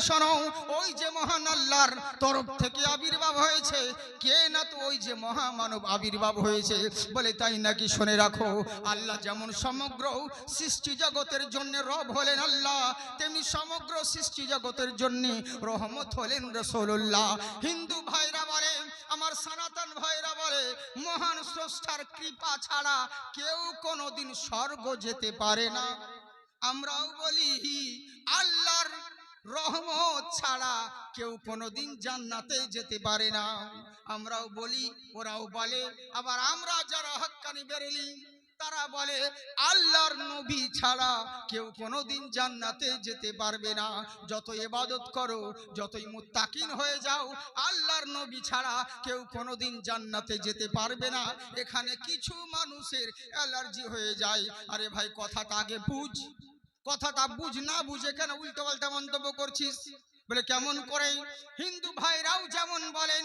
শোনো, ওই যে মহান আল্লাহর তরফ থেকে আবির্ভাব হয়েছে, কে না তো ওই যে মহামানব আবির্ভাব হয়েছে। বলে তাই নাকি? শুনে রাখো, আল্লাহ যেমন সমগ্র সৃষ্টি জগতের জন্য রব হলেন আল্লাহ, তেমনি সমগ্র সৃষ্টি জগতের জন্য রহমত হলেন রাসূলুল্লাহ। হিন্দু ভাইরা বলে, আমার সনাতন ভাইরা বলে, মহান স্রষ্টার কৃপা ছাড়া কেউ কোনোদিন স্বর্গ যেতে পারে না। আমরাও বলি আল্লাহর রহমত ছাড়া কেউ কোনোদিন জান্নাতে যেতে পারে না। আমরাও বলি, ওরাও বলে। আবার আমরা যারা হক্কানি বেরেলি তারা বলে আল্লাহর নবী ছাড়া কেউ কোনোদিন জান্নাতে যেতে পারবে না। যত ইবাদত করো, যতই মুত্তাকিন হয়ে যাও, আল্লাহর নবী ছাড়া কেউ কোনোদিন জান্নাতে যেতে পারবে না। এখানে কিছু মানুষের অ্যালার্জি হয়ে যায়। আরে ভাই, কথাটা আগে বুঝ, কথাটা বুঝ, না বুঝে কেন উল্টো পাল্টা মন্তব্য করছিস? বলে কেমন করে? হিন্দু ভাইরাও যেমন বলেন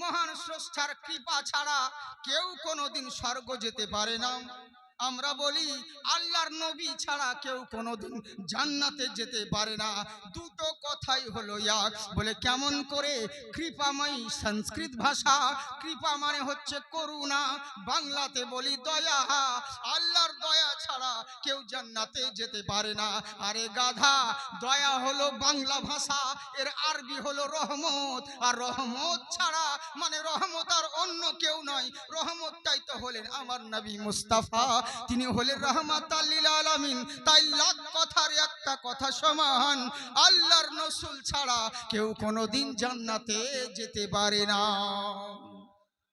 মহান স্রষ্টার কৃপা ছাড়া কেউ কোনোদিন স্বর্গ যেতে পারে না, আমরা বলি আল্লাহর নবী ছাড়া কেউ কোনোদিন জান্নাতে যেতে পারে না। দুটো কথাই হলো এক। বলে কেমন করে? কৃপাময়ী সংস্কৃত ভাষা, কৃপা মানে হচ্ছে করুণা, বাংলাতে বলি দয়া। আল্লাহর দয়া ছাড়া কেউ জান্নাতে যেতে পারে না। আরে গাধা, দয়া হলো বাংলা ভাষা, এর আরবি হলো রহমত। আর রহমত ছাড়া মানে রহমত আর অন্য কেউ নয়, রহমতটাই তো হলেন আমার নবী মুস্তাফা, তিনি হলেন রাহমাতাল লিল আলামিন। তাই লাখ কথার একটা কথা সমান, আল্লাহর রাসূল ছাড়া কেউ কোনোদিন জান্নাতে যেতে পারে না।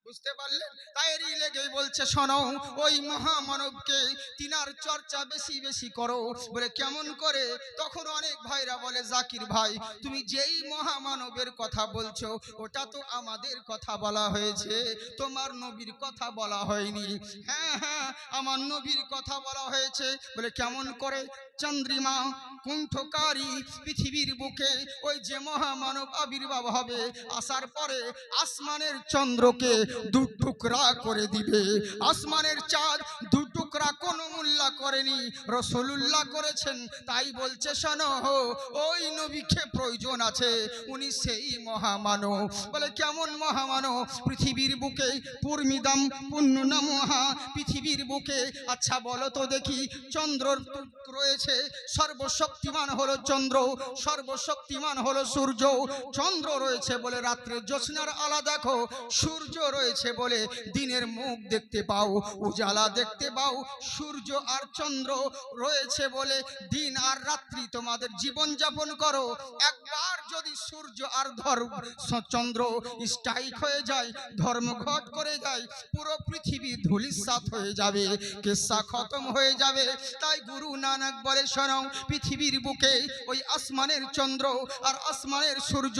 বুঝতে পারলেন? তাইরই লেগেই বলছে শোনো, ওই মহামানবকে তিনার চর্চা বেশি বেশি করো। বলে কেমন করে? তখন অনেক ভাইরা বলে, জাকির ভাই তুমি যেই মহামানবের কথা বলছো ওটা তো আমাদের কথা বলা হয়েছে, তোমার নবীর কথা বলা হয়নি। হ্যাঁ হ্যাঁ, আমার নবীর কথা বলা হয়েছে। বলে কেমন করে? চন্দ্রিমা কুণ্ঠকারী পৃথিবীর বুকে ওই যে মহামানব আবির্ভাব হবে, আসার পরে আসমানের চন্দ্রকে দু টুকরা করে দিবে। আসমানের চাঁদ দু টুকরা কোন মোল্লা করেনি, রাসূলুল্লাহ করেছেন। তাই বলছে শোনো, ওই নবীকে প্রয়োজন আছে, উনি সেই মহামানব। বলে কেমন মহামানব? পৃথিবীর বুকে পূর্মিদাম পুণ্যনামহা, পৃথিবীর বুকে আচ্ছা বলো তো দেখি, চন্দ্র রয়েছে, সর্বশক্তিমান হলো চন্দ্র, সর্বশক্তিমান হলো সূর্য। চন্দ্র রয়েছে বলে রাত্রে জ্যোৎস্নার আলা দেখো, সূর্য রয়েছে বলে দিনের মুখ দেখতে পাও, উজালা দেখতে পাও। সূর্য আর চন্দ্র রয়েছে বলে দিন আর রাত্রি তোমাদের জীবন যাপন করো। একবার যদি সূর্য আর চন্দ্র স্ট্রাইক হয়ে যায়, ধর্মঘট করে যায়, পুরো পৃথিবী ধূলিসাৎ হয়ে যাবে, কিসসা খতম হয়ে যাবে। তাই গুরু নানক বলে শোনো, পৃথিবীর বুকে ওই আসমানের চন্দ্র আর আসমানের সূর্য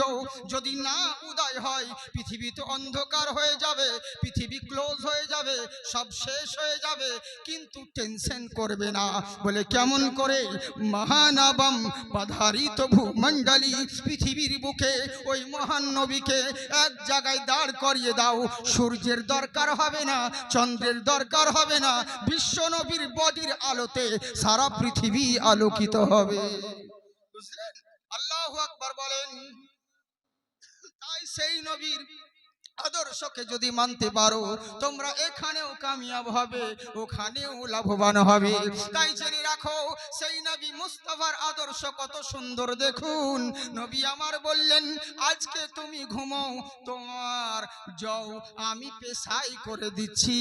যদি না উদয় হয়, পৃথিবী তো অন্ধকার হয়ে যাবে, পৃথিবী ক্লোজ হয়ে যাবে, সব শেষ হয়ে যাবে। কিন্তু টেনশন করবে না। বলে কেমন করে? মহানবম পধারিত ভূমণ্ডলী, পৃথিবীর বুকে ওই মহান নবীকে এক জায়গায় দাঁড় করিয়ে দাও, সূর্যের দরকার হবে না, চন্দ্রের দরকার হবে না, বিশ্ব নবীর বডির আলোতে সারা পৃথিবী আলোকিত হবে। বুঝলেন? আল্লাহু আকবার বলেন। তাই সেই নবীর আদর্শকে যদি মানতে পারো, তোমরা এখানেও কামিয়াব হবে, ওখানেও লাভবান হবে। তাই জেনে রাখো, সেই নবী মুস্তাফার আদর্শ কত সুন্দর। দেখুন, নবী আমার বললেন, আজকে তুমি ঘুমাও, তোমার যাও আমি পেশাই করে দিচ্ছি।